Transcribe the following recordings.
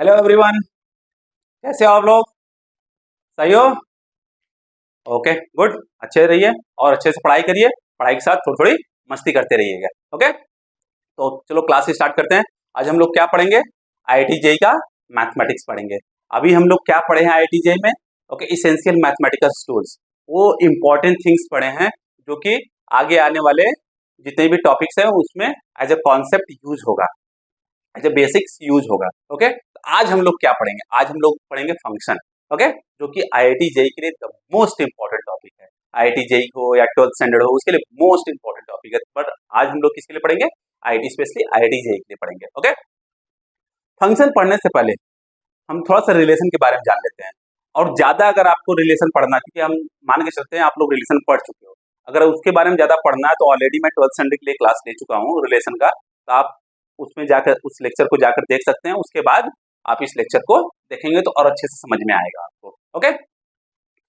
Hello everyone, कैसे हो आप लोग? सही हो? Okay, good. अच्छे रहिए और अच्छे से पढ़ाई करिए। पढ़ाई के साथ थोड़ी थोड़ी मस्ती करते रहिएगा। ओके, तो चलो क्लास स्टार्ट करते हैं। आज हम लोग क्या पढ़ेंगे? आईआईटी जेईई का मैथमेटिक्स पढ़ेंगे। अभी हम लोग क्या पढ़े हैं आईआईटी जेईई में? ओके, इसेंशियल मैथमेटिकल टूल्स, वो इंपॉर्टेंट थिंग्स पढ़े हैं जो कि आगे आने वाले जितने भी टॉपिक्स हैं उसमें एज ए कॉन्सेप्ट यूज होगा, एज ए बेसिक्स यूज होगा। ओके, तो आज हम लोग क्या पढ़ेंगे? आज हम लोग पढ़ेंगे फंक्शन। ओके, जो कि आईआईटी जेईई के लिए द मोस्ट इंपॉर्टेंट टॉपिक है। आईआईटी जेईई हो या 12th स्टैंडर्ड हो, उसके लिए मोस्ट इंपॉर्टेंट टॉपिक है। बट आज हम लोग किसके लिए पढ़ेंगे? आईआईटी, स्पेशली आईआईटी जेईई के लिए पढ़ेंगे। ओके, फंक्शन पढ़ने से पहले हम थोड़ा सा रिलेशन के बारे में जान लेते हैं। और ज्यादा अगर आपको रिलेशन पढ़ना, क्योंकि हम मान के चलते हैं आप लोग रिलेशन पढ़ चुके हो, अगर उसके बारे में ज्यादा पढ़ना है तो ऑलरेडी मैं 12th स्टैंडर्ड के लिए क्लास ले चुका हूँ रिलेशन का, तो आप उसमें जाकर उस लेक्चर को जाकर देख सकते हैं। उसके बाद आप इस लेक्चर को देखेंगे तो और अच्छे से समझ में आएगा आपको। ओके,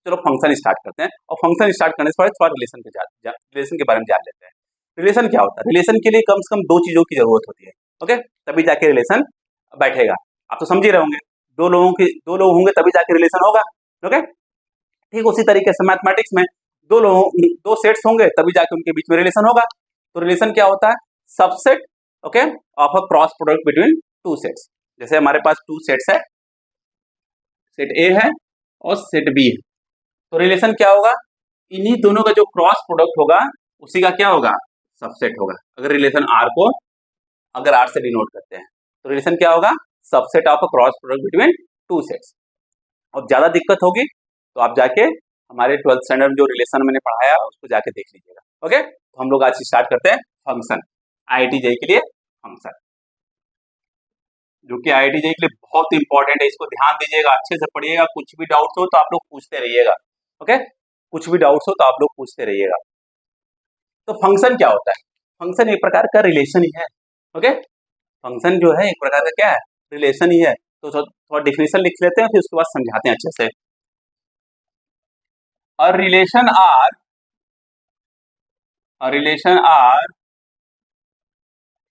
चलो फंक्शन स्टार्ट करते हैं। और फंक्शन स्टार्ट करने से पहले थोड़ा रिलेशन के बारे में जान लेते हैं। रिलेशन क्या होता है? रिलेशन के लिए कम से कम दो चीजों की जरूरत होती है। ओके, तभी जाके रिलेशन बैठेगा। आप तो समझ ही रहे होंगे, दो लोग होंगे तभी जाके रिलेशन होगा। ओके, ठीक उसी तरीके से मैथमेटिक्स में दो सेट्स होंगे तभी जाके उनके बीच में रिलेशन होगा। तो रिलेशन क्या होता है? Subset, okay, of a cross product between two sets. जैसे हमारे पास टू सेट्स है, सेट ए है और सेट बी है, तो रिलेशन क्या होगा? इन्हीं दोनों का जो क्रॉस प्रोडक्ट होगा उसी का क्या होगा? सबसेट होगा। अगर रिलेशन आर को अगर आर से डिनोट करते हैं तो रिलेशन क्या होगा? Subset of a cross product between two sets. और ज्यादा दिक्कत होगी तो आप जाके हमारे 12th स्टैंडर्ड में जो रिलेशन मैंने पढ़ाया उसको जाके देख लीजिएगा। ओके, तो हम लोग आज स्टार्ट करते हैं फंक्शन। आईआईटी जेईई के लिए फंक्शन, जो कि आईआईटी जेईई के लिए बहुत इंपॉर्टेंट है। इसको ध्यान दीजिएगा, अच्छे से पढ़िएगा। कुछ भी डाउट्स हो तो आप लोग पूछते रहिएगा। ओके, कुछ भी डाउट्स हो तो आप लोग पूछते रहिएगा। तो फंक्शन क्या होता है? फंक्शन एक प्रकार का रिलेशन ही है। ओके, फंक्शन जो है एक प्रकार का क्या है? रिलेशन ही है। तो थोड़ा डिफिनेशन लिख लेते हैं, फिर उसके बाद समझाते हैं अच्छे से। A relation R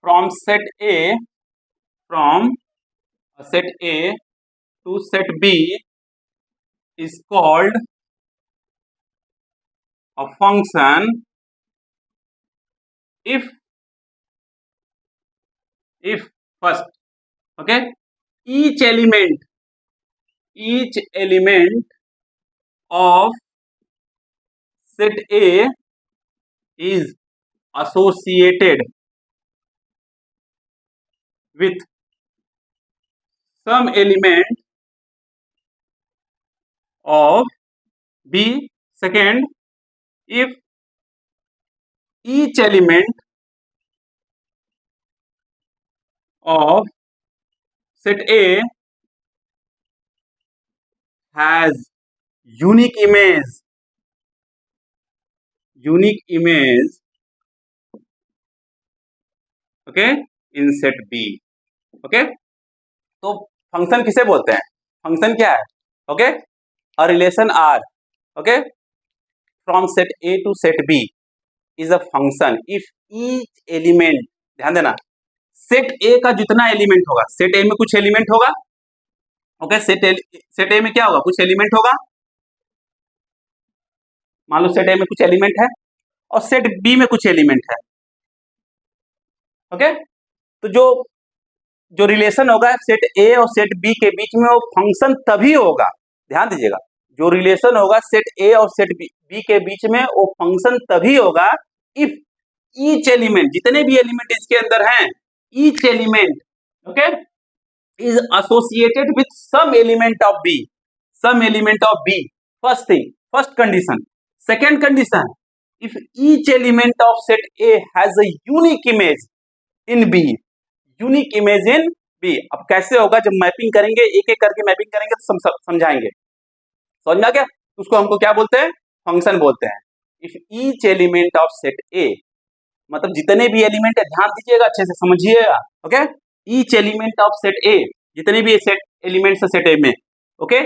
from set A to set B is called a function if first, okay, each element of set A is associated with some element of B. Second, if each element of set A has unique image okay in set B. Okay, तो function किसे बोलते हैं? Function क्या है? Okay, a relation R, okay, from set A to set B is a function if each element, ध्यान देना, set ए का जितना एलिमेंट होगा, सेट ए में कुछ एलिमेंट होगा। ओके, सेट ए में क्या होगा? कुछ एलिमेंट होगा। मान लो सेट ए में कुछ एलिमेंट है और सेट बी में कुछ एलिमेंट है। ओके, तो जो रिलेशन होगा सेट ए और सेट बी के बीच में, वो फंक्शन तभी होगा। ध्यान दीजिएगा, जो रिलेशन होगा सेट ए और सेट बी के बीच में, वो फंक्शन तभी होगा इफ ईच एलिमेंट, जितने भी एलिमेंट इसके अंदर हैं, each element, okay, is associated with some element of B, some element of B. First thing, first condition. Second condition, if each element of set A has a unique image in B, unique image in B. अब कैसे होगा? जब mapping करेंगे, एक एक करके mapping करेंगे तो समझाएंगे। समझ में आ गया? उसको हमको क्या बोलते हैं? फंक्शन बोलते हैं। If each element of set ए, मतलब जितने भी एलिमेंट है, ध्यान दीजिएगा, अच्छे से समझिएगा। Okay, each element of set ए, जितने भी सेट एलिमेंट्स है सेट ए में, ओके,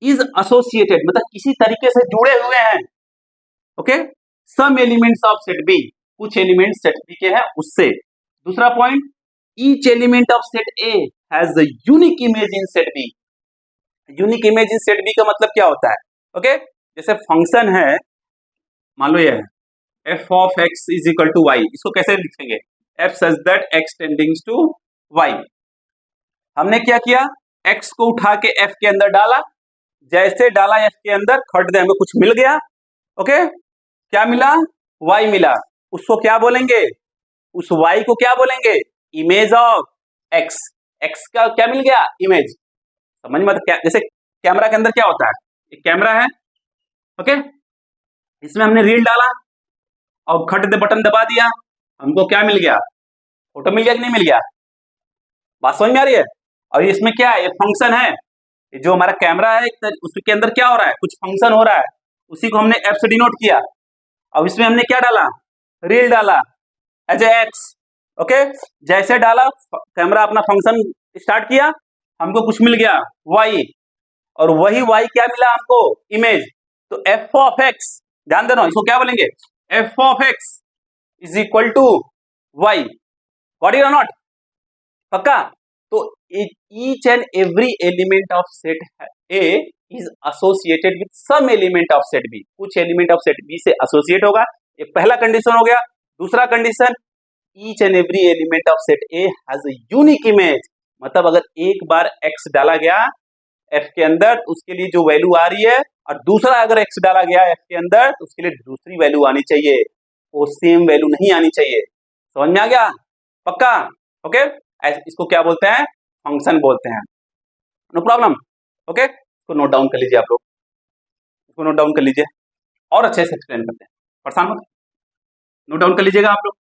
इज एसोसिएटेड, मतलब किसी तरीके से जुड़े हुए हैं। Okay, some elements of set B, कुछ एलिमेंट सेट बी के हैं उससे। दूसरा point, each element of set A has the unique image in set B. Unique image in set B का मतलब क्या होता है? ओके, जैसे फंक्शन है, मान लो ये है f of x is equal to y, इसको कैसे लिखेंगे? f such that x tends to y। हमने क्या किया, x को उठा के f के अंदर डाला, जैसे डाला f के अंदर खट दे हमको कुछ मिल गया। ओके, क्या मिला? y मिला। उसको क्या बोलेंगे? उस y को क्या बोलेंगे? Image of x। x का क्या मिल गया? इमेज। समझ में? जैसे कैमरा के अंदर क्या होता है, एक कैमरा है, ओके, इसमें हमने रील डाला और खट दे बटन दबा दिया, हमको क्या मिल गया? फोटो मिल गया कि नहीं मिल गया? बात समझ में आ रही है? और इसमें क्या है, ये फंक्शन है, जो हमारा कैमरा है उसके अंदर क्या हो रहा है, कुछ फंक्शन हो रहा है, उसी को हमने एफ से डिनोट किया। अब इसमें हमने क्या डाला? रील डाला एज ए एक्स। ओके, जैसे डाला कैमरा अपना फंक्शन स्टार्ट किया, हमको कुछ मिल गया वाई, और वही वाई क्या मिला हमको? इमेज। तो एफ ऑफ एक्स, ध्यान देना, इसको क्या बोलेंगे? F of x is equal to y. Got it और नॉट? पक्का? तो each and every element of set A is associated with some element of set B. कुछ एलिमेंट ऑफ सेट बी से एसोसिएट होगा, ये पहला कंडीशन हो गया। दूसरा condition, each and every element of set A has a unique image. मतलब अगर एक बार एक्स डाला गया एफ के अंदर तो उसके लिए जो वैल्यू आ रही है, और दूसरा अगर एक्स डाला गया एफ के अंदर तो उसके लिए दूसरी वैल्यू आनी चाहिए, वो सेम वैल्यू नहीं आनी चाहिए। समझ में आ गया? पक्का? ओके, इसको क्या बोलते हैं? फंक्शन बोलते हैं। No problem? ओके, इसको नोट डाउन कर लीजिए आप लोग, इसको नोट डाउन कर लीजिए और अच्छे से एक्सप्लेन करते हैं, परेशान मत, नोट डाउन कर लीजिएगा आप लोग।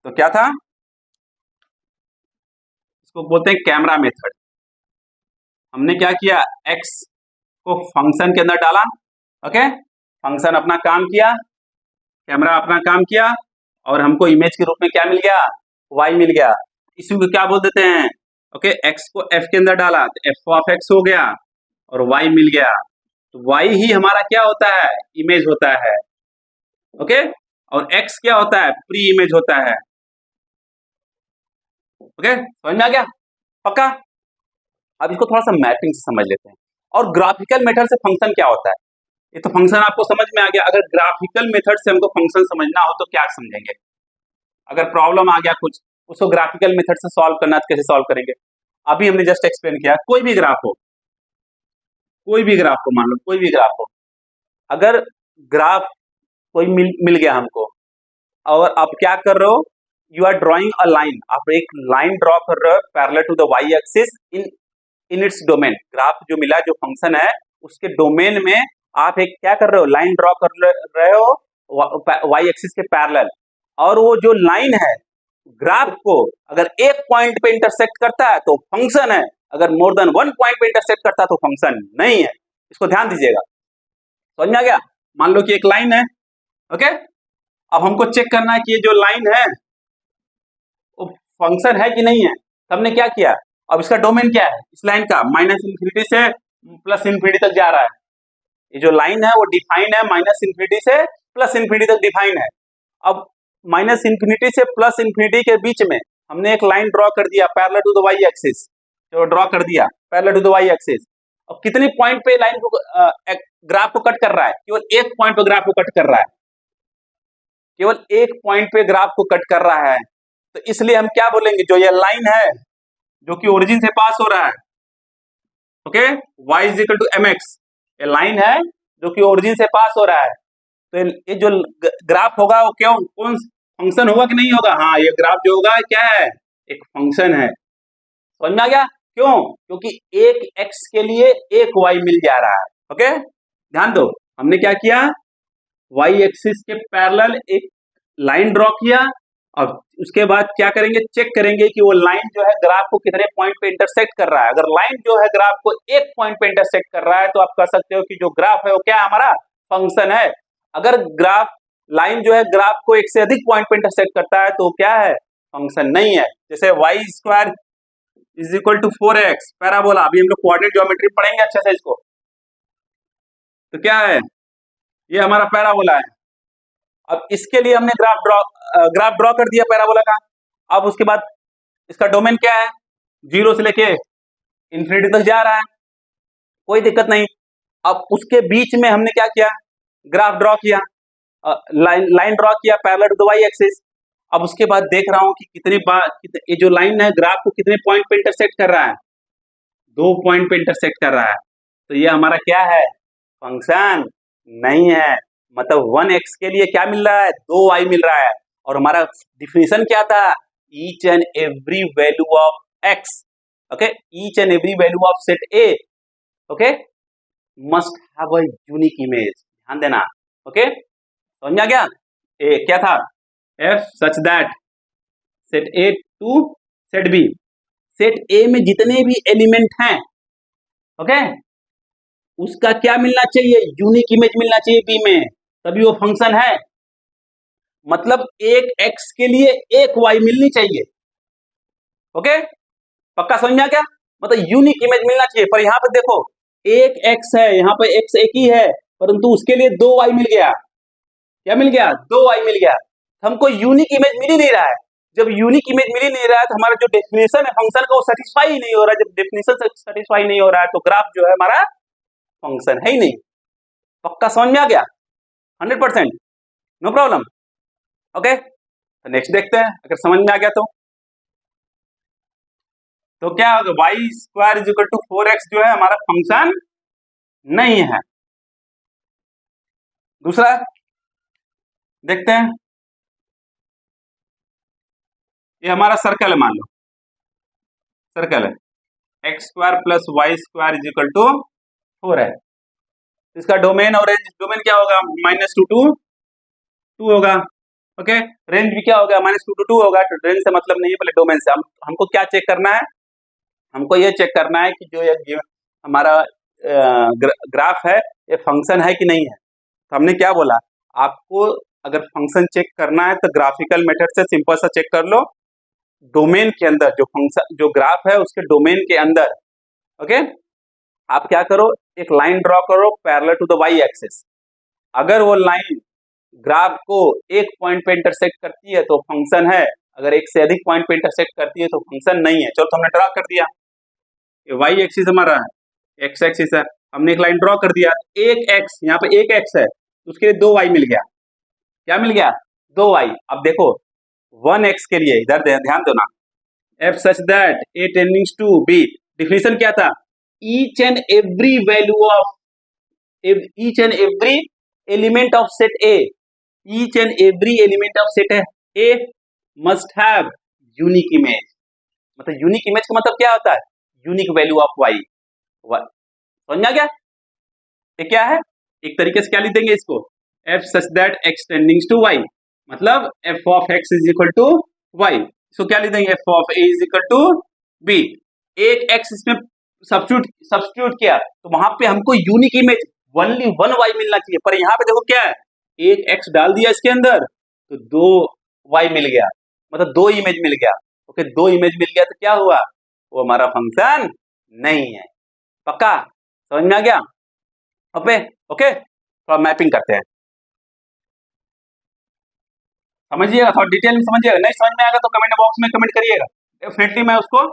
तो क्या था, इसको बोलते हैं कैमरा मेथड। हमने क्या किया, एक्स को फंक्शन के अंदर डाला, ओके, फंक्शन अपना काम किया, कैमरा अपना काम किया, और हमको इमेज के रूप में क्या मिल गया? वाई मिल गया। इसी को क्या बोल देते हैं? ओके, एक्स को एफ के अंदर डाला तो एफ ऑफ एक्स हो गया और वाई मिल गया। तो वाई ही हमारा क्या होता है? इमेज होता है। ओके, और एक्स क्या होता है? प्री इमेज होता है। ओके, समझ में आ गया? पक्का? अब इसको थोड़ा सा मैपिंग से समझ लेते हैं, और ग्राफिकल मेथड से फंक्शन क्या होता है। ये तो फंक्शन आपको समझ में आ गया। अगर ग्राफिकल मेथड से हमको फंक्शन समझना हो तो क्या समझेंगे? अगर प्रॉब्लम आ गया कुछ, उसको ग्राफिकल मेथड से सॉल्व करना तो कैसे सॉल्व करेंगे? अभी हमने जस्ट एक्सप्लेन किया, कोई भी ग्राफ हो, कोई भी ग्राफ को मान लो, कोई भी ग्राफ हो, अगर ग्राफ कोई मिल गया हमको, और आप क्या कर रहे हो? You are drawing a line, आप एक लाइन ड्रॉ कर रहे हो parallel to the y axis in its domain. Graph जो मिला, जो फंक्शन है, उसके डोमेन में आप एक क्या कर रहे हो? लाइन ड्रॉ कर रहे हो वाई एक्सिस के पैरेलल, और वो जो लाइन है ग्राफ को अगर एक पॉइंट पे इंटरसेक्ट करता है तो फंक्शन है, अगर मोर देन वन पॉइंट पे इंटरसेक्ट करता है तो फंक्शन नहीं है। इसको ध्यान दीजिएगा, समझ में आ गया? मान लो कि एक लाइन है, ओके, अब हमको चेक करना है कि ये जो लाइन है वो फंक्शन है कि नहीं है। तो हमने क्या किया, अब इसका डोमेन क्या है इस लाइन का? माइनस इन्फिनिटी से प्लस इन्फिनिटी तक जा रहा है। ये जो लाइन है वो डिफाइन है माइनस इन्फिनिटी से प्लस इन्फिनिटी तक डिफाइन है। अब माइनस इन्फिनिटी से प्लस इन्फिनिटी के बीच में हमने एक लाइन ड्रॉ कर दिया parallel to the y axis, जो ड्रॉ कर दिया parallel to the y axis. अब कितनी पॉइंट पे लाइन को ग्राफ को कट कर रहा है? केवल एक पॉइंट पे ग्राफ को कट कर रहा है, केवल एक पॉइंट पे ग्राफ को कट कर रहा है। तो इसलिए हम क्या बोलेंगे, जो ये लाइन है जो कि ओरिजिन से पास हो रहा है, okay, y is equal to m x, ये लाइन है जो कि ओरिजिन से पास हो रहा है। तो ये जो ग्राफ होगा वो क्यों, कौन फंक्शन होगा कि नहीं होगा? हाँ, ये ग्राफ जो होगा क्या है? एक फंक्शन है। समझ में आ गया? क्यों? क्योंकि एक x के लिए एक y मिल जा रहा है। ओके, ध्यान दो, हमने क्या किया, y एक्सिस के पैरेलल एक लाइन ड्रॉ किया, और उसके बाद क्या करेंगे, चेक करेंगे कि वो लाइन जो है ग्राफ को कितने पॉइंट पे इंटरसेक्ट कर रहा है। अगर लाइन जो है ग्राफ को एक पॉइंट पे इंटरसेक्ट कर रहा है तो आप कह सकते हो कि जो ग्राफ है वो क्या है, हमारा फंक्शन है। अगर ग्राफ लाइन जो है ग्राफ को एक से अधिक पॉइंट पे इंटरसेक्ट करता है तो क्या है, फंक्शन नहीं है। जैसे y square is equal to 4x parabola, अभी हम लोग कोऑर्डिनेट ज्योमेट्री पढ़ेंगे अच्छे से इसको। तो क्या है, ये हमारा पैराबोला है। अब इसके लिए हमने ग्राफ ड्रॉ ग्राफ ड्रॉ कर दिया पैराबोला का। अब उसके बाद इसका डोमेन क्या है, 0 से लेके इंफिनिटी तक जा रहा है, कोई दिक्कत नहीं। अब उसके बीच में हमने क्या किया, ग्राफ ड्रॉ किया, लाइन ड्रॉ किया parallel to the y axis. अब उसके बाद देख रहा हूं कि कितने बार ये जो लाइन है ग्राफ को कितने पॉइंट पे इंटरसेक्ट कर रहा है, 2 पॉइंट पे इंटरसेक्ट कर रहा है। तो ये हमारा क्या है, फंक्शन नहीं है। मतलब 1x के लिए क्या मिल रहा है, 2y मिल रहा है। और हमारा डिफिनीशन क्या था, each and every value of x, okay, each and every value of set A, okay, must have a unique image. ध्यान देना, ओके, समझ आ गया। ए क्या था, f such that set A to set B, set A में जितने भी element हैं, ओके, उसका क्या मिलना चाहिए, यूनिक इमेज मिलना चाहिए B में, तभी वो फंक्शन है। मतलब एक x के लिए एक y मिलनी चाहिए, ओके, पक्का समझ में आ गया। मतलब यूनिक इमेज मिलना चाहिए। पर यहां पर देखो एक x है, यहां पर x एक ही है, परंतु उसके लिए 2y मिल गया। क्या मिल गया, 2y मिल गया। हमको यूनिक इमेज मिल ही नहीं रहा है। जब यूनिक इमेज मिल ही नहीं रहा है तो हमारा जो डेफिनेशन है फंक्शन का वो सेटिस्फाई ही नहीं हो रहा है। जब डेफिनेशन सेटिस्फाई नहीं हो रहा है तो ग्राफ जो है हमारा फंक्शन है ही नहीं। पक्का समझ में आ गया, 100%, नो प्रॉब्लम, ओके। तो नेक्स्ट देखते हैं, अगर समझ में आ गया तो क्या होगा, y square is equal to 4x जो है हमारा फंक्शन नहीं है। दूसरा देखते हैं, ये हमारा सर्कल है, मान लो सर्कल है, x square plus y square is equal to 4 है। इसका डोमेन और रेंज, डोमेन क्या होगा, -2 to 2 होगा, ओके, रेंज भी क्या होगा, -2 to 2 होगा। तो रेंज से मतलब नहीं है, पहले डोमेन से हमको क्या चेक करना है, हमको ये चेक करना है कि जो ये हमारा ग्राफ है ये फंक्शन है कि नहीं है। तो हमने क्या बोला, आपको अगर फंक्शन चेक करना है तो ग्राफिकल मेथड से सिंपल सा चेक कर लो, डोमेन के अंदर जो फंक्शन जो ग्राफ है उसके डोमेन के अंदर, ओके, आप क्या करो, एक लाइन ड्रॉ करो parallel to the y axis. अगर वो लाइन ग्राफ को एक पॉइंट पे इंटरसेक्ट करती है तो फंक्शन है, अगर एक से अधिक पॉइंट पे इंटरसेक्ट करती है तो फंक्शन नहीं है। चलो तो हमने ड्रॉ कर दिया, वाई एक्सिस हमारा है, एक्स एक्सिस है, हमने एक लाइन ड्रॉ कर दिया, एक एक्स, यहाँ पे एक एक्स है, उसके लिए 2y मिल गया। क्या मिल गया, 2y। अब देखो 1x के लिए इधर ध्यान दो ना, f such that a tending to b, definition क्या था, each and every value of each and every element of set A, each and every element of set A must have unique image। मतलब unique image का मतलब क्या होता है, unique value of y। समझ में आ गया, ये क्या है, एक तरीके से क्या लिख देंगे इसको, f such that x tending to y, मतलब f of x is equal to y। इसको क्या लिख देंगे, f of a is equal to b। एक x इसमें सब्स्टिट्यूट किया तो वहां पे हमको यूनिक इमेज ओनली 1y मिलना चाहिए। पर यहाँ पे देखो क्या है, एक x डाल दिया इसके अंदर तो 2y मिल गया, मतलब 2 इमेज मिल गया, ओके, 2 इमेज मिल गया तो क्या हुआ, वो हमारा फंक्शन नहीं है। पक्का समझ में आ गया, ओके ओके, थोड़ा मैपिंग करते हैं, समझिएगा, थोड़ा डिटेल में समझिएगा। नहीं समझ में आएगा तो कमेंट बॉक्स में कमेंट करिएगा, डेफिनेटली मैं उसको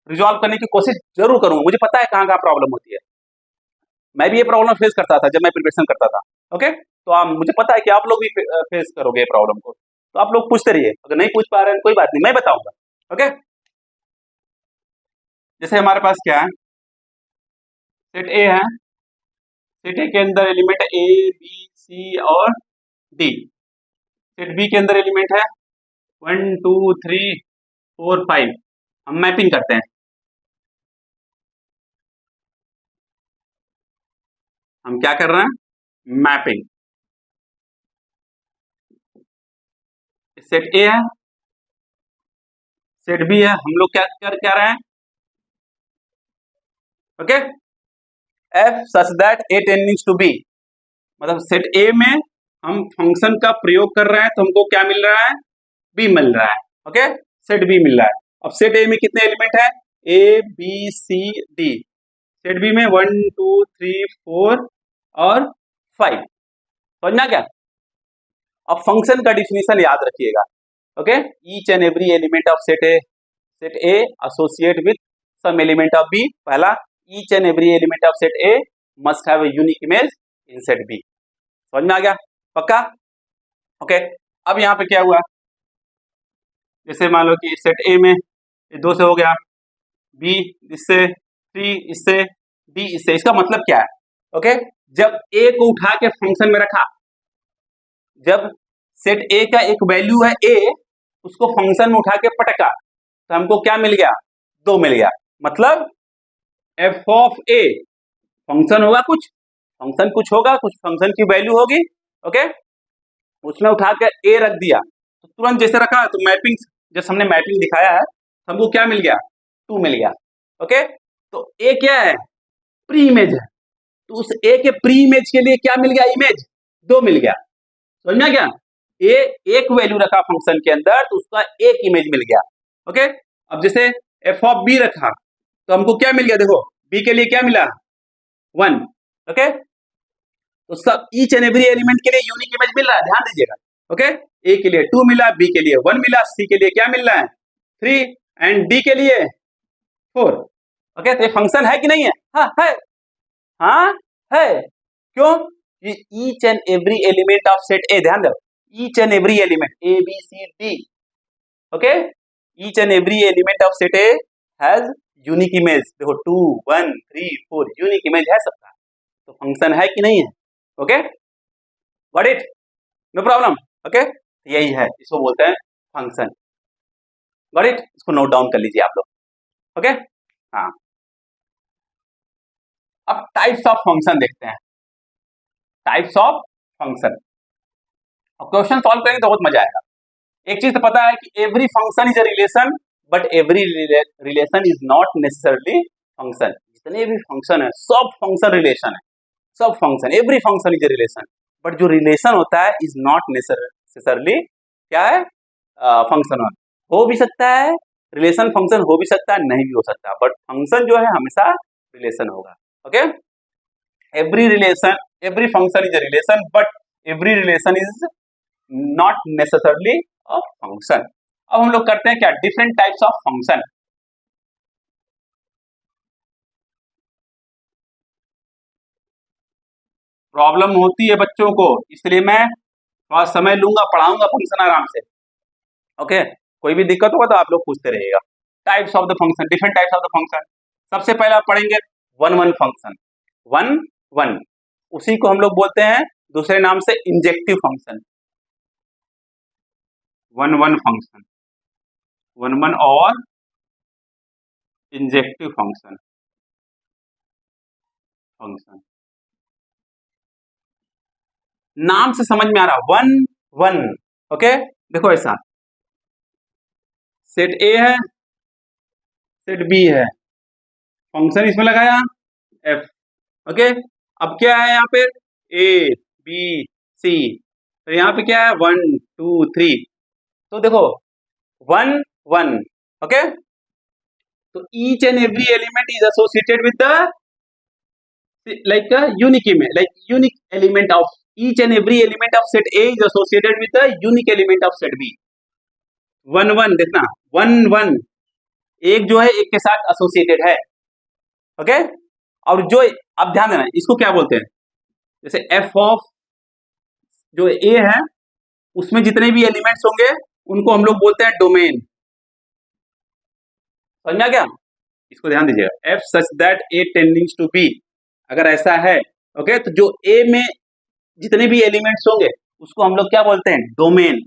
रिजॉल्व करने की कोशिश जरूर करूंगा। मुझे पता है कहाँ कहाँ प्रॉब्लम होती है, मैं भी ये प्रॉब्लम फेस करता था जब मैं प्रिपरेशन करता था, ओके। तो मुझे पता है कि आप लोग भी फेस करोगे ये प्रॉब्लम को, तो आप लोग पूछते रहिए, अगर नहीं पूछ पा रहे हैं कोई बात नहीं, मैं बताऊंगा, ओके। जैसे हमारे पास क्या है, सेट ए है, सेट ए के अंदर एलिमेंट है ए बी सी और डी, सेट बी के अंदर एलिमेंट है 1 2 3 4 5। हम मैपिंग करते हैं, हम क्या कर रहे हैं, मैपिंग। सेट ए है, सेट बी है, हम लोग क्या रहे हैं, okay, f such that a tending to b, मतलब सेट ए में हम फंक्शन का प्रयोग कर रहे हैं तो हमको क्या मिल रहा है, b मिल रहा है, ओके, सेट b मिल रहा है। अब सेट ए में कितने एलिमेंट है, a b c d, set B में 1 2 3 4 और 5। समझना क्या, अब फंक्शन का डिफिनीशन याद रखिएगा, okay, each and every element of set A associate with some element of B. पहला, each and every element of set A must have a unique image in set B. समझ में आ गया? पक्का? Okay, अब यहाँ पे क्या हुआ, जैसे मान लो कि सेट ए में ये 2 से हो गया, बी इससे, सी इससे, डी इससे। इसका मतलब क्या है? ओके, जब ए को उठा के फंक्शन में रखा, जब सेट ए का एक वैल्यू है ए, उसको फंक्शन में उठा के पटका, तो हमको क्या मिल गया? 2 मिल गया। मतलब एफ ऑफ ए फंक्शन होगा, कुछ फंक्शन कुछ होगा, कुछ फंक्शन की वैल्यू होगी। ओके, उसमें उठा के ए रख दिया, तो तुरंत जैसे रखा तो मैपिंग, जैसे हमने मैपिंग दिखाया है, हमको क्या मिल गया? 2 मिल गया। ओके, तो ए क्या है? प्री इमेज है, तो उस ए के प्री इमेज के लिए क्या मिल गया? इमेज 2 मिल गया। समझ में क्या? ए एक वैल्यू रखा फंक्शन के अंदर, तो उसका एक इमेज मिल गया। ओके, अब जैसे एफ ऑफ बी रखा, तो हमको क्या मिल गया? देखो, बी के लिए क्या मिला? 1। ओके, तो सब ईच एंड एवरी एलिमेंट के लिए यूनिक इमेज मिल रहा है, ध्यान दीजिएगा। ओके, ए के लिए 2 मिला, बी के लिए 1 मिला, सी के लिए क्या मिल रहा है? 3 एंड डी के लिए 4। ओके, तो ये फंक्शन है कि नहीं है? हाँ है। हाँ है। क्यों? Each and every element of set A, ध्यान दो, each and every element A B C D, okay, each and every element of set A has unique image. देखो 2 1 3 4 यूनिक इमेज है सबका, तो फंक्शन है कि नहीं है? Okay, got it? No problem. Okay, यही है, इसको बोलते हैं फंक्शन। Got it? इसको नोट डाउन कर लीजिए आप लोग। ओके, हाँ, अब टाइप्स ऑफ फंक्शन देखते हैं। टाइप्स ऑफ फंक्शन, अब क्वेश्चन सॉल्व करेंगे तो बहुत मजा आएगा। एक चीज तो पता है कि every function is a relation, but every relation is not necessarily function. जितने भी फंक्शन है सब फंक्शन रिलेशन है, सब function, every function is a relation, but जो रिलेशन होता है इज नॉट नेसेसरली क्या है? फंक्शन हो भी सकता है, रिलेशन फंक्शन हो भी सकता है, नहीं भी हो सकता, बट फंक्शन जो है हमेशा रिलेशन होगा। Okay, every relation, every function is a relation, but every relation is not necessarily a function. अब हम लोग करते हैं क्या? Different types of function. Problem होती है बच्चों को, इसलिए मैं थोड़ा समय लूंगा, पढ़ाऊंगा फंक्शन आराम से। ओके, कोई भी दिक्कत होगा तो आप लोग पूछते रहिएगा। Types of the function, different types of the function. सबसे पहले आप पढ़ेंगे one one function. One one, उसी को हम लोग बोलते हैं दूसरे नाम से injective function. One one function, one one और इंजेक्टिव फंक्शन। फंक्शन नाम से समझ में आ रहा, वन वन। ओके, देखो ऐसा, सेट ए है, सेट बी है, फंक्शन इसमें लगाया एफ। ओके, अब क्या है यहाँ पे? ए बी सी, तो यहाँ पे क्या है? 1 2 3। तो देखो 1 1, ओके, तो each and every element is associated with the like a unique image, like unique element of each and every element of set A is associated with the unique element of set B. 1 1, देखना 1 1, एक जो है एक के साथ associated है। Okay, और जो, अब ध्यान देना, इसको क्या बोलते हैं? जैसे एफ ऑफ जो ए है, उसमें जितने भी एलिमेंट्स होंगे उनको हम लोग बोलते हैं डोमेन। समझा क्या? इसको ध्यान दीजिएगा, F such that A tends to B, अगर ऐसा है, ओके, तो जो ए में जितने भी एलिमेंट्स होंगे उसको हम लोग क्या बोलते हैं? डोमेन।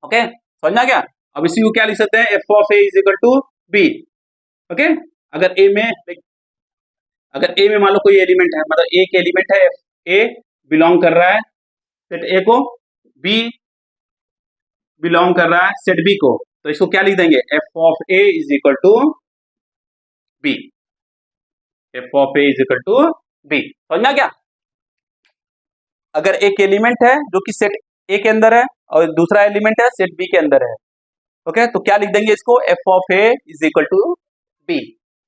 ओके, समझना क्या? अब इसी को क्या लिख सकते हैं? F of A is equal to B. Okay, अगर ए में, अगर ए में मान लो कोई एलिमेंट है, मतलब एक एलिमेंट है, ए बिलोंग कर रहा है सेट ए को, बी बिलोंग कर रहा है सेट बी को, तो इसको क्या लिख देंगे? F of A is equal to B. F of A is equal to B. समझना क्या? अगर एक एलिमेंट है जो कि सेट ए के अंदर है और दूसरा एलिमेंट है सेट बी के अंदर है, ओके, तो क्या लिख देंगे इसको? F of A is equal to B.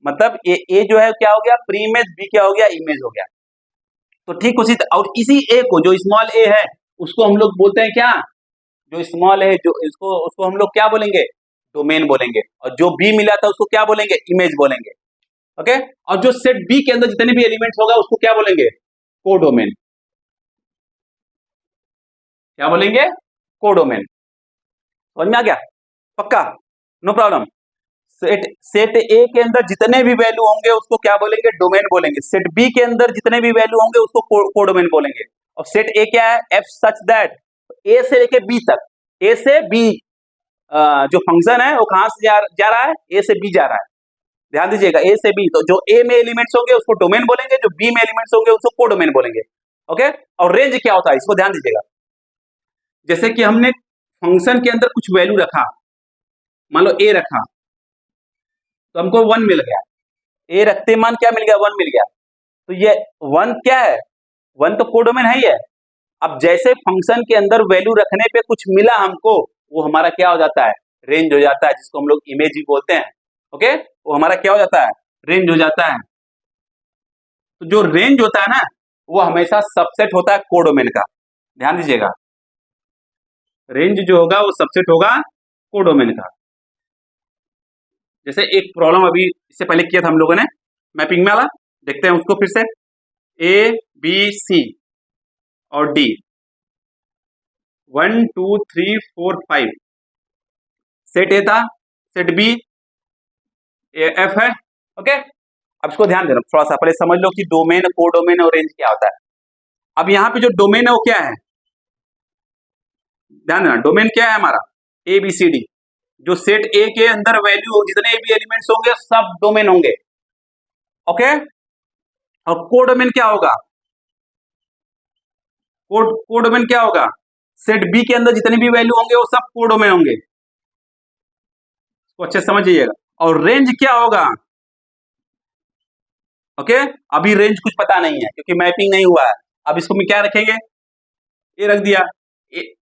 मतलब ए जो है क्या हो गया? प्री इमेज, बी क्या हो गया? इमेज हो गया। तो ठीक उसी, और इसी ए को, जो स्मॉल ए है, उसको हम लोग बोलते हैं क्या? जो स्मॉल है, जो इसको उसको हम लोग क्या बोलेंगे, डोमेन बोलेंगे, और जो बी मिला था उसको क्या बोलेंगे, इमेज बोलेंगे। ओके, और जो सेट बी के अंदर जितने भी एलिमेंट्स होगा उसको क्या बोलेंगे, कोडोमेन। क्या बोलेंगे, कोडोमेन। समझ में आ गया, पक्का, नो प्रॉब्लम। सेट ए के अंदर जितने भी वैल्यू होंगे उसको क्या बोलेंगे, डोमेन बोलेंगे। सेट बी के अंदर जितने भी वैल्यू होंगे उसको कोडोमेन बोलेंगे। और सेट ए क्या है, एफ सच दैट ए से लेके बी तक, ए से बी जो फंक्शन है वो कहां से जा रहा है, ए से बी जा रहा है। ध्यान दीजिएगा, ए से बी, तो जो ए में एलिमेंट्स होंगे उसको डोमेन बोलेंगे, जो बी में एलिमेंट्स होंगे उसको कोडोमेन बोलेंगे। ओके, और रेंज क्या होता है इसको ध्यान दीजिएगा। जैसे कि हमने फंक्शन के अंदर कुछ वैल्यू रखा, मान लो ए रखा, तो हमको 1 मिल गया। ए रखते मान क्या मिल गया, 1 मिल गया। तो ये 1 क्या है, 1 तो कोडोमेन है ही है। अब जैसे फंक्शन के अंदर वैल्यू रखने पे कुछ मिला हमको, वो हमारा क्या हो जाता है, रेंज हो जाता है, जिसको हम लोग इमेज भी बोलते हैं। ओके, वो हमारा क्या हो जाता है, रेंज हो जाता है। तो जो रेंज होता है ना, वो हमेशा सबसेट होता है कोडोमेन का। ध्यान दीजिएगा, रेंज जो होगा वो सबसेट होगा कोडोमेन का। जैसे एक प्रॉब्लम अभी इससे पहले किया था हम लोगों ने मैपिंग में वाला, देखते हैं उसको फिर से। ए बी सी और डी, 1 2 3 4 5 सेट ए था, सेट बी एफ है। ओके, अब इसको ध्यान देना, थोड़ा सा पहले समझ लो कि डोमेन, कोडोमेन और रेंज क्या होता है। अब यहाँ पे जो डोमेन है वो क्या है, ध्यान देना, डोमेन क्या है हमारा, ए बी सी डी। जो सेट ए के अंदर वैल्यू जितने भी एलिमेंट्स होंगे सब डोमेन होंगे। ओके, और कोडोमेन क्या होगा, कोडोमेन क्या होगा, सेट बी के अंदर जितने भी वैल्यू होंगे वो सब कोडोमेन होंगे। तो अच्छे समझिएगा। और रेंज क्या होगा, ओके, अभी रेंज कुछ पता नहीं है क्योंकि मैपिंग नहीं हुआ है। अब इसको मैं क्या रखेंगे, ए रख दिया,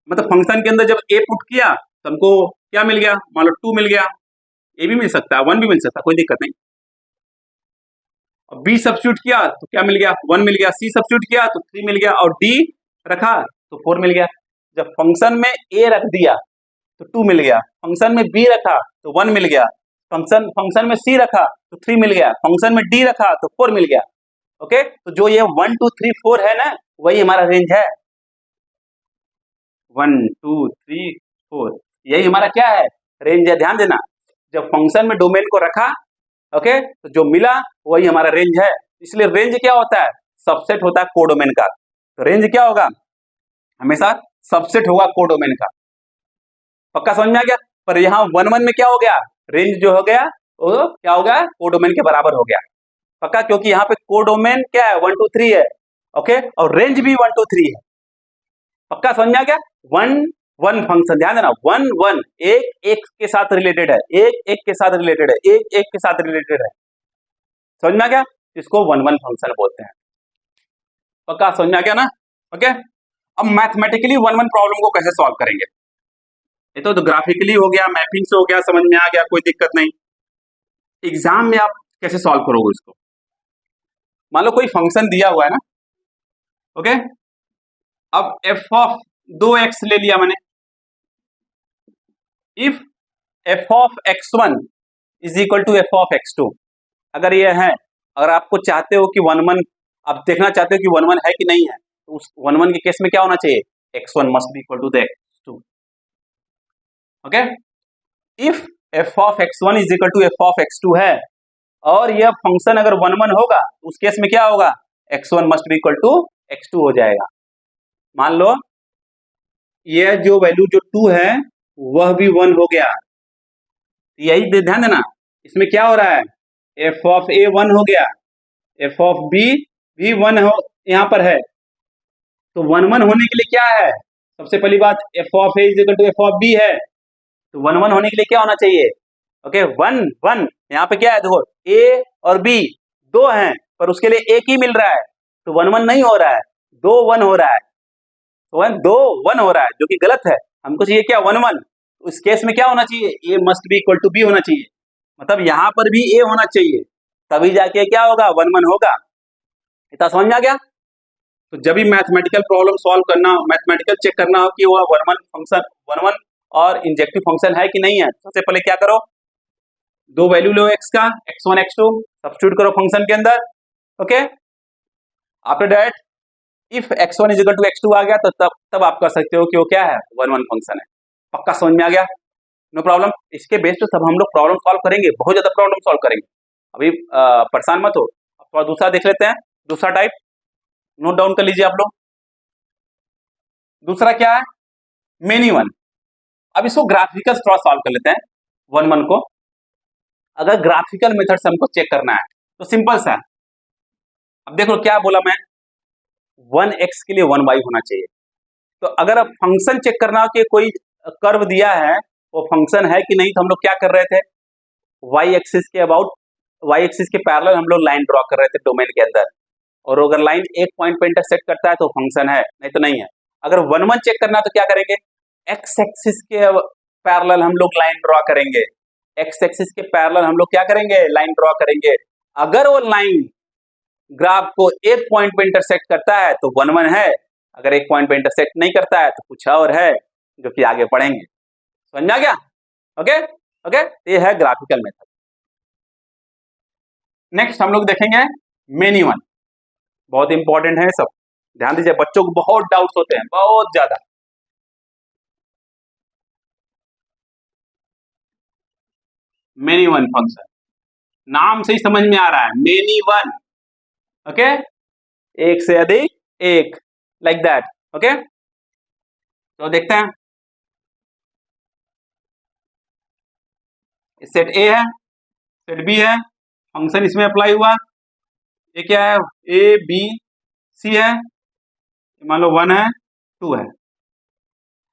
मतलब फंक्शन के अंदर जब ए पुट किया तो हमको क्या मिल गया, मान लो 2 मिल गया। ए भी मिल सकता है, 1 भी मिल सकता है, कोई दिक्कत नहीं। और बी सब्स्टिट्यूट किया तो क्या मिल गया, 1 मिल गया। सी सब्स्टिट्यूट किया तो 3 मिल गया, और डी रखा तो 4 मिल गया। जब फंक्शन में ए रख दिया तो 2 मिल गया, फंक्शन में बी रखा तो 1 मिल गया, फंक्शन में सी रखा तो 3 मिल गया, फंक्शन में डी रखा तो 4 मिल गया। ओके, तो जो ये 1 2 3 4 है ना, वही हमारा रेंज है। 1 2 3 4, यही हमारा क्या है, रेंज है। ध्यान देना, जब फंक्शन में डोमेन को रखा, ओके, तो जो मिला वही हमारा रेंज है। इसलिए रेंज क्या होता है, सबसेट होता है कोडोमेन का। तो रेंज क्या होगा, हमेशा सबसेट होगा कोडोमेन का। पक्का समझ में आ गया। पर यहाँ 1 1 में क्या हो गया, रेंज जो हो गया वो क्या हो गया, कोडोमेन के बराबर हो गया। पक्का, क्योंकि यहाँ पे कोडोमेन क्या है, 1 2 3 है। ओके, और रेंज भी 1 2 3 है। पक्का समझ में आ गया। 1 1 फंक्शन, ध्यान देना, 1 1 एक एक के साथ रिलेटेड है, एक एक के साथ रिलेटेड है, एक एक के साथ रिलेटेड है। समझ में आ गया, इसको 1 1 फंक्शन बोलते हैं। पक्का समझ में आ गया ना। ओके, अब मैथमेटिकली 1 1 प्रॉब्लम को कैसे सॉल्व करेंगे, ये तो ग्राफिकली हो गया, मैपिंग से हो गया, समझ में आ गया, कोई दिक्कत नहीं। एग्जाम में आप कैसे सॉल्व करोगे इसको, मान लो कोई फंक्शन दिया हुआ है ना, ओके, अब एफ ऑफ 2x ले लिया मैंने। If f of x1 is equal to f of x2, अगर ये है, अगर आपको चाहते हो कि 1 1, आप देखना चाहते हो कि 1 1 है कि नहीं है, तो उस 1 1 के केस में क्या होना चाहिए, x1 must be equal to the x2। Okay, if f of x1 is equal to f of x2 है, और यह फंक्शन अगर 1 1 होगा तो उस केस में क्या होगा, x1 must be equal to x2 हो जाएगा। मान लो यह जो वैल्यू जो 2 है वह भी 1 हो गया, यही ध्यान देना, इसमें क्या हो रहा है, एफ ऑफ ए 1 हो गया, एफ ऑफ बी भी 1 हो यहां पर है। तो 1 1 होने के लिए क्या है, सबसे पहली बात f of A is equal to f of b है, तो 1 1 होने के लिए क्या होना चाहिए, ओके 1 1, यहाँ पे क्या है देखो, ए और बी 2 हैं, पर उसके लिए एक ही मिल रहा है, तो 1 1 नहीं हो रहा है, 2 1 हो रहा है, तो 2 1 हो रहा है, जो कि गलत है। हमको चाहिए क्या, 1 1। इस केस में क्या होना चाहिए, A must be equal to B होना चाहिए, मतलब यहां पर भी ए होना चाहिए, तभी जाके क्या होगा, 1 1 होगा। इतना समझ में आ गया। तो जब भी मैथमेटिकल प्रॉब्लम सॉल्व करना हो, मैथमेटिकल चेक करना हो कि वो one one function one one और इंजेक्टिव फंक्शन है कि नहीं है, सबसे पहले क्या करो, दो वैल्यू लो एक्स का, x1 x2 सब्स्टिट्यूट करो फंक्शन के अंदर। Okay, after that if x1 is equal to x2 आ गया तो तब आप कर सकते हो कि वो क्या है, वन वन फंक्शन है। पक्का समझ में आ गया? No problem. इसके बेस पे सब हम लोग प्रॉब्लम सॉल्व करेंगे, बहुत ज्यादा प्रॉब्लम सॉल्व करेंगे। अभी परेशान मत हो, थोड़ा दूसरा देख लेते हैं, दूसरा टाइप नोट डाउन कर लीजिए आप लोग। दूसरा क्या है, मेनी वन। अब इसको ग्राफिकल थोड़ा सॉल्व कर लेते हैं वन वन को। अगर ग्राफिकल मेथड से हमको चेक करना है तो सिंपल सा है। अब देखो क्या बोला मैं, 1x के लिए 1y होना चाहिए। तो अगर अब फंक्शन चेक करना हो कि कोई कर्व दिया है वो फंक्शन है कि नहीं, तो हम लोग क्या कर रहे थे, y एक्सिस के अबाउट, y एक्सिस के पैरेलल हम लोग लाइन ड्रॉ कर रहे थे डोमेन के अंदर, और अगर लाइन एक पॉइंट पे इंटरसेक्ट करता है तो फंक्शन है, नहीं तो नहीं है। अगर वन वन चेक करना है तो क्या करेंगे, x एक्सिस के पैरेलल हम लोग लाइन ड्रॉ करेंगे, x एक्सिस के पैरेलल हम लोग क्या करेंगे, लाइन ड्रॉ करेंगे। अगर वो लाइन ग्राफ को एक पॉइंट पे इंटरसेक्ट करता है तो वन वन है, अगर एक पॉइंट पे इंटरसेक्ट नहीं करता है तो कुछ और है, जो कि आगे पढ़ेंगे। समझ में आ गया? ओके ओके, ये है ग्राफिकल मेथड। नेक्स्ट हम लोग देखेंगे मेनी वन, बहुत इंपॉर्टेंट है सब, ध्यान दीजिए, बच्चों को बहुत डाउट्स होते हैं, बहुत ज्यादा। मेनी वन फंक्शन, नाम से ही समझ में आ रहा है, मेनी वन। ओके, एक से अधिक एक, लाइक दैट। ओके, तो देखते हैं, सेट ए है, सेट बी है, फंक्शन इसमें अप्लाई हुआ, ये क्या है, ए बी सी है, मान लो 1 है 2 है।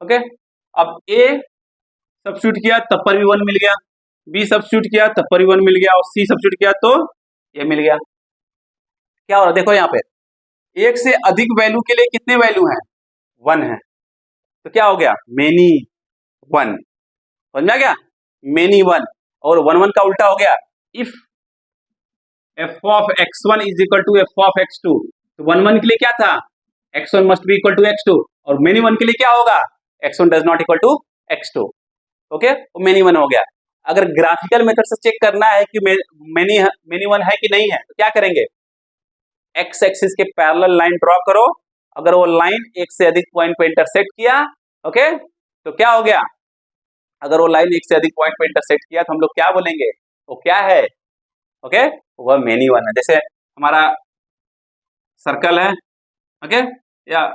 ओके, अब ए सब्स्टिट्यूट किया तब पर भी 1 मिल गया, बी सब्स्टिट्यूट किया तब पर भी 1 मिल गया, और सी सब्स्टिट्यूट किया तो ये मिल गया। क्या हो रहा है, देखो यहाँ पे एक से अधिक वैल्यू के लिए कितने वैल्यू हैं, 1 है, तो क्या हो गया, मेनी वन। समझ में आ गया, मेनी वन। और वन वन का उल्टा हो गया, if f of x1 is equal to f of x2, तो वन वन के लिए क्या था, x1 must be equal to x2, और मेनी वन के लिए क्या होगा, x1 does not equal to x2। Okay, तो मेनी वन हो गया। अगर ग्राफिकल मेथड से चेक करना है कि मेनी वन है कि नहीं है, तो क्या करेंगे, x एक्सिस के पैरेलल लाइन ड्रॉ करो, अगर वो लाइन एक से अधिक पॉइंट पे इंटरसेक्ट किया, ओके, तो क्या हो गया, अगर वो लाइन एक से अधिक पॉइंट पे इंटरसेक्ट किया तो हम लोग क्या बोलेंगे, वो क्या है, ओके, वह मेनी वन है। जैसे हमारा सर्कल है, ओके, या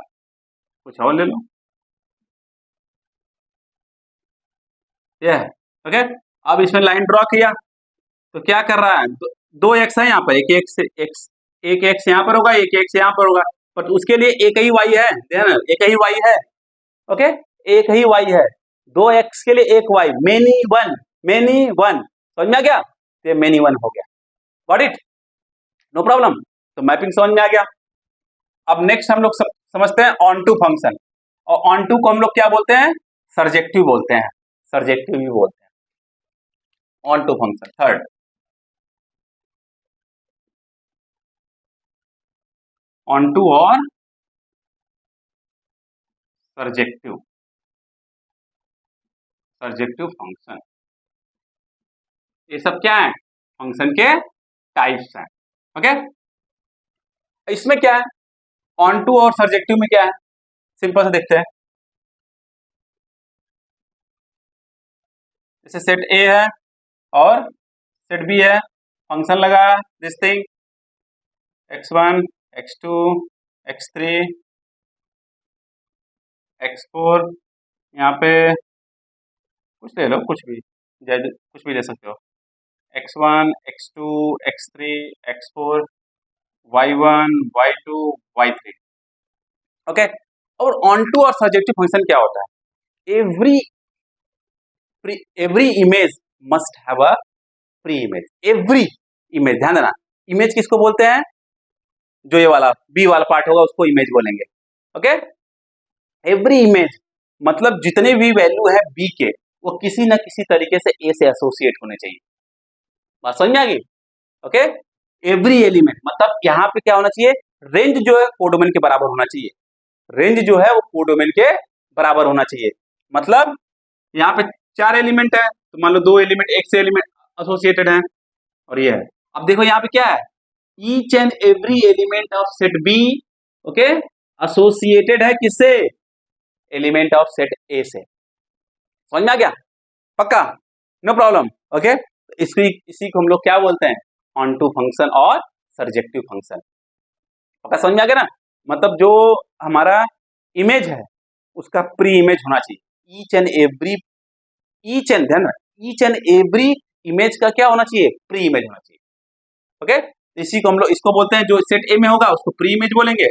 कुछ और ले लो, ये है, ओके। अब इसमें लाइन ड्रॉ किया तो क्या कर रहा है, दो एक्स है यहाँ पर, एक एक्स यहाँ पर होगा, एक एक्स यहाँ पर होगा, पर उसके लिए एक ही वाई है, ध्यान, एक ही वाई है, ओके, एक ही वाई है, दो एक्स के लिए एक y, many one, many one. समझ में आ गया, ये मेनी वन हो गया, गॉट इट, नो प्रॉब्लम। तो मैपिंग समझ में आ गया। अब नेक्स्ट हम लोग समझते हैं ऑन टू फंक्शन, और ऑन टू को हम लोग क्या बोलते हैं, सर्जेक्टिव बोलते हैं, सर्जेक्टिव भी बोलते हैं onto function. Third, onto और सर्जेक्टिव, सर्जेक्टिव फंक्शन, ये सब क्या है, फंक्शन के टाइप्स हैं। ओके, इसमें क्या है, ऑन टू और सर्जेक्टिव में क्या है, सिंपल से देखते हैं। जैसे सेट ए है और सेट बी है, फंक्शन लगा this thing x1 x2 x3 x4, यहाँ पे कुछ ले लो, कुछ भी कुछ भी ले सकते हो, x1 x2 x3 x4 y1 y2 y3। Okay, और ऑन टू और सर्जेक्टिव फंक्शन क्या होता है, every image must have a pre image, every image, ध्यान देना, इमेज किसको बोलते हैं, जो ये वाला बी वाला पार्ट होगा उसको इमेज बोलेंगे। ओके, एवरी इमेज मतलब जितने भी वैल्यू है बी के, वो किसी ना किसी तरीके से ए से एसोसिएट होने चाहिए। बात समझ में आ गई? ओके, एवरी एलिमेंट मतलब यहाँ पे क्या होना चाहिए, रेंज जो है कोडोमेन के बराबर होना चाहिए, रेंज जो है वो कोडोमेन के बराबर होना चाहिए। मतलब यहाँ पे 4 एलिमेंट है तो मान लो 2 एलिमेंट एक से एलिमेंट एसोसिएटेड है और ये है। अब देखो यहाँ पे क्या है, each and every element of set B okay associated है किससे, एलिमेंट ऑफ सेट ए से। समझ में आ गया, पक्का, नो प्रॉब्लम। ओके, इसी को हम लोग क्या बोलते हैं, ऑनटू फंक्शन और सर्जेक्टिव फंक्शन। पक्का समझ में आ गया ना, मतलब जो हमारा इमेज है उसका प्री इमेज होना चाहिए, each and every, each and ध्यान ईच एंड एवरी इमेज का क्या होना चाहिए, प्री इमेज होना चाहिए। ओके, इसी को हम लोग इसको बोलते हैं, जो सेट ए में होगा उसको प्री इमेज बोलेंगे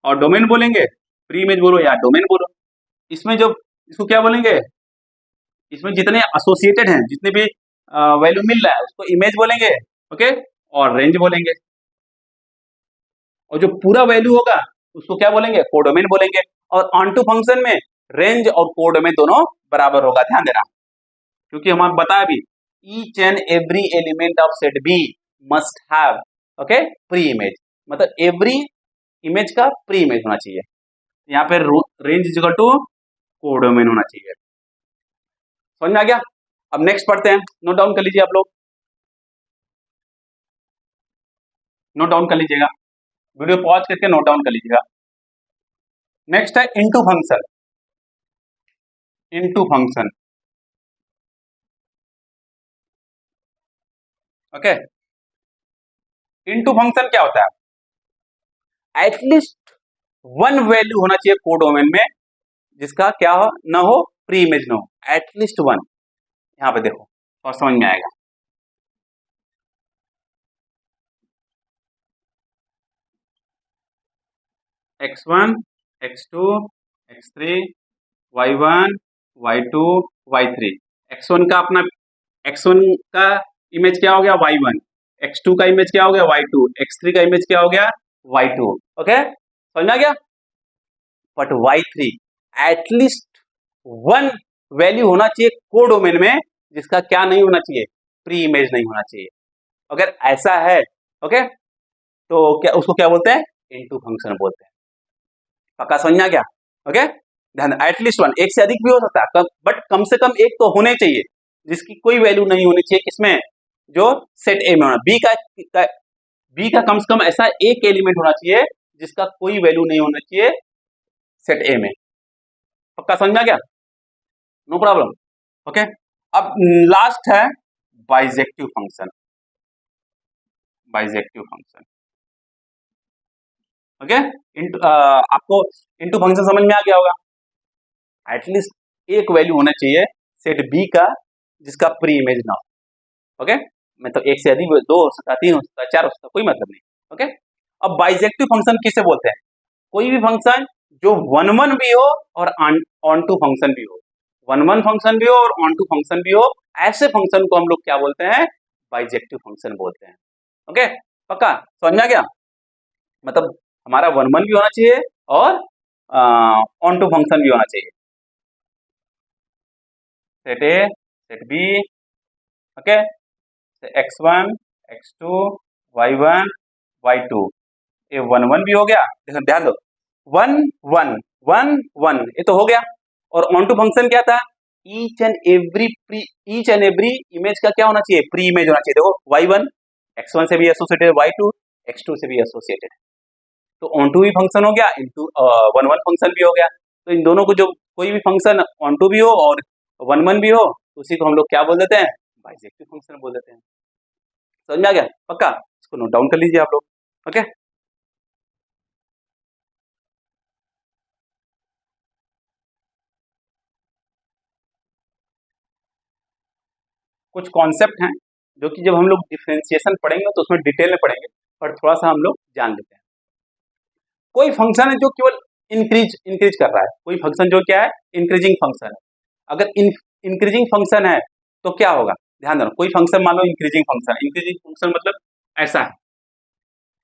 और डोमेन बोलेंगे, प्री इमेज बोलो या डोमेन बोलो। इसमें जो इसको क्या बोलेंगे, इसमें जितने एसोसिएटेड हैं, जितने भी वैल्यू मिल रहा है उसको इमेज बोलेंगे ओके, और रेंज बोलेंगे, और जो पूरा वैल्यू होगा उसको क्या बोलेंगे, कोडोमेन बोलेंगे। और ऑनटू फंक्शन में रेंज और कोडोमेन दोनों बराबर होगा, ध्यान देना, क्योंकि हम बताया भी each and every element of set b must have okay pre image, मतलब एवरी इमेज का प्री इमेज होना चाहिए। यहाँ पे range is equal to codomain होना चाहिए। समझ में आ गया। अब नेक्स्ट पढ़ते हैं, नोट डाउन कर लीजिए आप लोग, नोट डाउन कर लीजिएगा, वीडियो पॉज करके नोट डाउन कर लीजिएगा। नेक्स्ट है into function, into function okay. Into function क्या होता है, एटलीस्ट वन वैल्यू होना चाहिए कोडोमेन में जिसका क्या हो ना हो, प्री इमेज ना हो, एटलीस्ट वन। यहाँ पे देखो और समझ में आएगा। x1 x2 x3 y1 y2 y3, x1 का अपना x1 का इमेज क्या हो गया y1, x2 का इमेज क्या हो गया y2, x3 का इमेज क्या हो गया y2 ओके, समझ में आ गया। But y3 at least one value होना चाहिए कोडोमेन में जिसका क्या नहीं होना चाहिए, प्री इमेज नहीं होना चाहिए। अगर ऐसा है ओके तो क्या उसको क्या बोलते हैं, इनटू फंक्शन बोलते हैं। पक्का समझ में आ गया ओके। ध्यान, एटलीस्ट वन, एक से अधिक भी हो सकता है बट कम से कम एक तो होने चाहिए जिसकी कोई वैल्यू नहीं होनी चाहिए, किसमें, जो सेट ए में होना, बी का कम से कम ऐसा एक एलिमेंट होना चाहिए जिसका कोई वैल्यू नहीं होना चाहिए सेट ए में। पक्का समझ में आ गया, नो प्रॉब्लम ओके। अब लास्ट है bijective function, bijective function okay. आपको इनटू फंक्शन समझ में आ गया होगा, एटलीस्ट एक वैल्यू होना चाहिए सेट बी का जिसका प्री इमेज ना हो ओके, मतलब एक से अधिक, दो हो सकता, तीन हो सकता, चार हो सकता, कोई मतलब नहीं ओके। अब बाइजेक्टिव फंक्शन किसे बोलते हैं, कोई भी फंक्शन जो वन वन भी हो और ऑन टू फंक्शन भी हो, वन वन फंक्शन भी हो और ऑन टू फंक्शन भी हो, ऐसे फंक्शन को हम लोग क्या बोलते हैं, बाइजेक्टिव फंक्शन बोलते हैं ओके। पक्का समझ में आ गया, मतलब हमारा वन वन भी होना चाहिए और ऑन टू फंक्शन भी होना चाहिए, set a set B okay, x1 x2 y1 y2, ये वन वन भी हो गया, देखो ध्यान दो, वन वन वन वन ये तो हो गया। और ऑन टू फंक्शन क्या था, ईच एंड एवरी इमेज का क्या होना चाहिए, प्री इमेज होना चाहिए। देखो y1 x1 से भी एसोसिएटेड, y2 x2 से भी एसोसिएटेड, तो ऑन टू भी फंक्शन हो गया, इनटू वन वन फंक्शन भी हो गया। तो इन दोनों को जो कोई भी फंक्शन ऑन टू भी हो और वन वन भी हो उसी को हम लोग क्या बोल देते हैं, बाइजेक्टिव फंक्शन बोल देते हैं। समझ में आ गया, पक्का, इसको नोट डाउन कर लीजिए आप लोग ओके। कुछ कॉन्सेप्ट हैं जो कि जब हम लोग डिफरेंशिएशन पढ़ेंगे तो उसमें डिटेल में पढ़ेंगे, पर थोड़ा सा हम लोग जान लेते हैं। कोई फंक्शन है जो केवल इंक्रीज कर रहा है, कोई फंक्शन जो क्या है, इंक्रीजिंग फंक्शन है। अगर इंक्रीजिंग फंक्शन है तो क्या होगा, ध्यान देना, कोई फंक्शन मान लो इंक्रीजिंग फंक्शन मतलब ऐसा है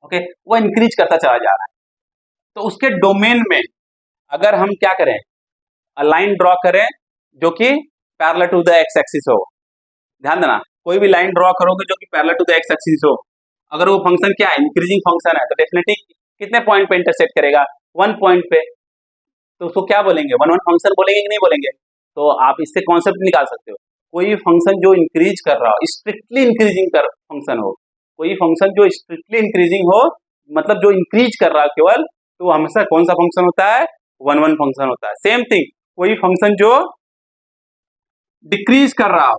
ओके, वो इंक्रीज करता चला जा रहा है, तो उसके डोमेन में अगर हम क्या करें, लाइन ड्रॉ करें जो कि parallel to the x axis हो। ध्यान देना, कोई भी लाइन ड्रॉ करोगे जो कि parallel to the x axis हो, अगर वो फंक्शन क्या है, इंक्रीजिंग फंक्शन है, तो डेफिनेटली कितने पॉइंट पे इंटरसेक्ट करेगा, 1 पॉइंट पे, तो उसको क्या बोलेंगे, वन वन फंक्शन बोलेंगे कि नहीं बोलेंगे। तो आप इससे कॉन्सेप्ट निकाल सकते हो, कोई फंक्शन जो इंक्रीज कर रहा हो, स्ट्रिक्टली इंक्रीजिंग कर फंक्शन हो, कोई फंक्शन जो स्ट्रिक्टली इंक्रीजिंग हो, मतलब जो इंक्रीज कर रहा है केवल, तो हमेशा कौन सा फंक्शन होता है, वन वन फंक्शन होता है। सेम थिंग, कोई फंक्शन जो डिक्रीज कर रहा हो,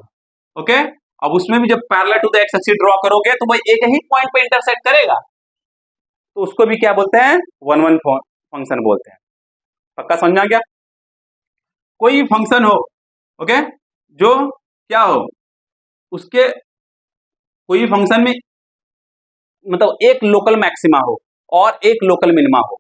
ओके, अब उसमें भी जब parallel to the x axis draw करोगे तो भाई एक ही पॉइंट पे इंटरसेक्ट करेगा, तो उसको भी क्या बोलते हैं, वन वन फंक्शन बोलते हैं। पक्का समझ आ गया। कोई फंक्शन हो, ओके, जो क्या हो, उसके कोई फंक्शन में मतलब एक लोकल मैक्सिमा हो और एक लोकल मिनिमा हो।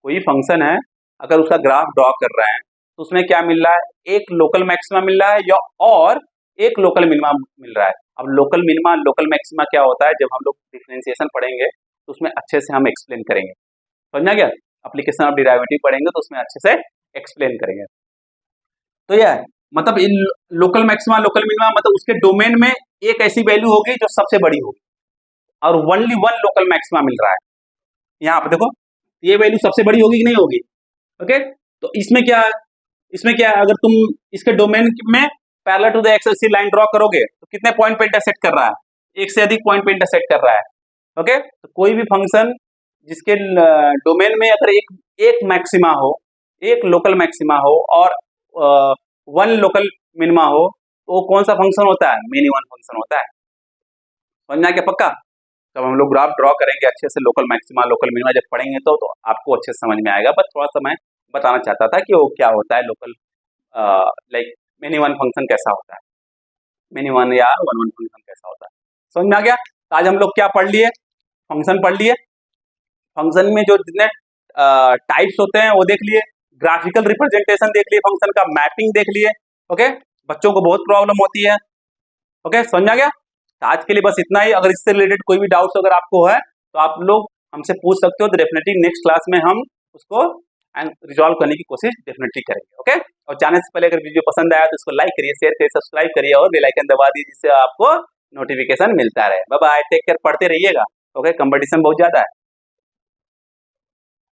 कोई फंक्शन है, अगर उसका ग्राफ ड्रॉ कर रहे हैं तो उसमें क्या मिल रहा है, एक लोकल मैक्सिमा मिल रहा है या और एक लोकल मिनिमा मिल रहा है। अब लोकल मिनिमा लोकल मैक्सिमा क्या होता है, जब हम लोग डिफरेंशिएशन पढ़ेंगे तो उसमें अच्छे से हम एक्सप्लेन करेंगे, समझा गया। एप्लीकेशन ऑफ डेरिवेटिव पढ़ेंगे तो उसमें अच्छे से एक्सप्लेन करेंगे। तो यह है, मतलब इन लोकल मैक्सिमा लोकल मिनिमा मतलब उसके डोमेन में एक ऐसी वैल्यू होगी जो सबसे बड़ी होगी और ओनली वन लोकल मैक्सिमा मिल रहा है। यहाँ पे देखो ये वैल्यू सबसे बड़ी होगी कि नहीं होगी, ओके। तो इसमें क्या है, इसमें क्या है, अगर तुम इसके डोमेन में parallel to the x axis line draw करोगे तो कितने पॉइंट पे इंटरसेक्ट कर रहा है, एक से अधिक पॉइंट पे इंटरसेक्ट कर रहा है, ओके। तो कोई भी फंक्शन जिसके डोमेन में अगर एक मैक्सिमा हो, एक लोकल मैक्सिमा हो और वन लोकल मिनिमा हो, तो वो कौन सा फंक्शन होता है, मिनिमम फंक्शन होता है। समझना क्या पक्का। जब हम लोग ग्राफ ड्रॉ करेंगे अच्छे से, लोकल मैक्सिमा लोकल मिनिमा जब पढ़ेंगे तो आपको अच्छे से समझ में आएगा। बस थोड़ा सा मैं बताना चाहता था कि वो क्या होता है लोकल, लाइक मिनिमम फंक्शन कैसा होता है, मिनिमम या वन वन फंक्शन कैसा होता है। समझ में आ गया। तो आज हम लोग क्या पढ़ लिए, फंक्शन पढ़ लिए, फंक्शन में जो जितने टाइप्स होते हैं वो देख लिए, ग्राफिकल रिप्रेजेंटेशन देख लिए, फंक्शन का मैपिंग देख लिए, ओके। बच्चों को बहुत प्रॉब्लम होती है, ओके, समझ आ गया। तो आज के लिए बस इतना ही। अगर इससे रिलेटेड कोई भी डाउट्स अगर आपको है तो आप लोग हमसे पूछ सकते हो, तो डेफिनेटली नेक्स्ट क्लास में हम उसको रिजॉल्व करने की कोशिश डेफिनेटली करेंगे, ओके। और जाने से पहले अगर वीडियो पसंद आया तो इसको लाइक करिए, शेयर करिए, सब्सक्राइब करिए और बेल आइकन दबा दीजिए, जिससे आपको नोटिफिकेशन मिलता रहे। बाय बाय, टेक केयर, पढ़ते रहिएगा, ओके। कंपटीशन बहुत ज्यादा है।